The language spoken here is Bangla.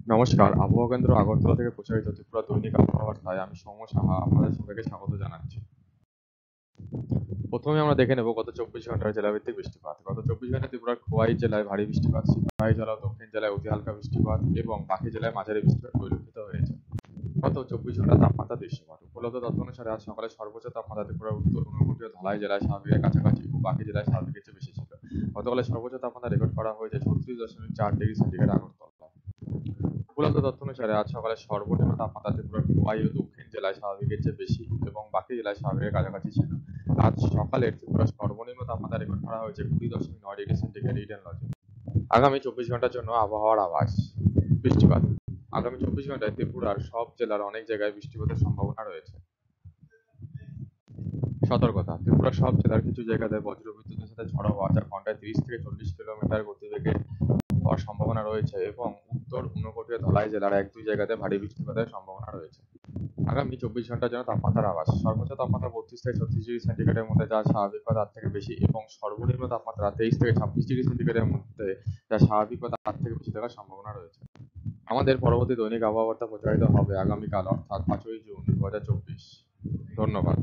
নমস্কার, আবহাওয়া কেন্দ্র আগরতলা থেকে প্রচারিত ত্রিপুরা দৈনিক আবহাওয়া বার্তায় আমি সৌম্য সাহা আপনাদের সবাইকে স্বাগত জানাচ্ছি। প্রথমে আমরা দেখে নেব গত 24 ঘন্টার জেলাভিত্তিক বৃষ্টিপাত। গত 24 ঘন্টায় ত্রিপুরার খোয়াই জেলায় ভারী বৃষ্টিপাত, সিপাহীজলা ও দক্ষিণ জেলায় অতি হালকা বৃষ্টিপাত এবং বাকি জেলায় মাঝারি বৃষ্টিপাত পরিলক্ষিত হয়েছে। গত 24 ঘন্টা তাপমাত্রা দৃশ্যমান। উপলব্ধ তথ্য অনুসারে আজ সকালে সর্বোচ্চ তাপমাত্রা ত্রিপুরার উত্তর ঊনকোটি ও ধলাই জেলায় স্বাভাবিকের কাছাকাছি ও বাকি জেলায় স্বাভাবিকের চেয়ে বেশি ছিল। গতকালের সর্বোচ্চ তাপমাত্রা রেকর্ড করা হয়েছে 36.4 ডিগ্রি সেন্টিগ্রেড আগরতলা। উপলব্ধ তথ্য অনুসারে আজ সকালে সর্বনিম্ন তাপমাত্রা ত্রিপুরার খোয়াই ও দক্ষিণ জেলায় স্বাভাবিকের চেয়ে বেশি এবং বাকি জেলায় স্বাভাবিকের কাছাকাছি ছিল। আজ সকালে ত্রিপুরার সর্বনিম্ন তাপমাত্রা রেকর্ড করা হয়েছে 20.9 ডিগ্রি সেন্টিগ্রেড ইডেন লজে। আগামী 24 ঘন্টার জন্য আবহাওয়ার আভাস। বৃষ্টিপাত। আগামী 24 ঘন্টায় ত্রিপুরার সব জেলার অনেক জায়গায় বৃষ্টিপাতের সম্ভাবনা রয়েছে। সতর্কতা। ত্রিপুরার সব জেলার কিছু জায়গাতে বজ্রবিদ্যুতের সাথে ঝড়ো হওয়া যা ঘন্টায় 30 থেকে 40 কিলোমিটার গতিবেগে হওয়ার সম্ভাবনা রয়েছে এবং উত্তর ঊনকোটি ও ধলাই জেলার 1-2 জায়গাতে ভারী বৃষ্টিপাতের সম্ভাবনা রয়েছে। আগামী 24 ঘন্টার জন্য তাপমাত্রার আভাস। সর্বোচ্চ তাপমাত্রা 32 থেকে 36 ডিগ্রি সেন্টিগ্রেডের মধ্যে যা স্বাভাবিক বা তার থেকে বেশি এবং সর্বনিম্ন তাপমাত্রা 23 থেকে 26 ডিগ্রি সেন্টিগ্রেডের মধ্যে যা স্বাভাবিক বা তার থেকে বেশি থাকার সম্ভাবনা রয়েছে। আমাদের পরবর্তী দৈনিক আবহাওয়া বার্তা প্রচারিত হবে আগামীকাল অর্থাৎ 5ই জুন 2024। ধন্যবাদ।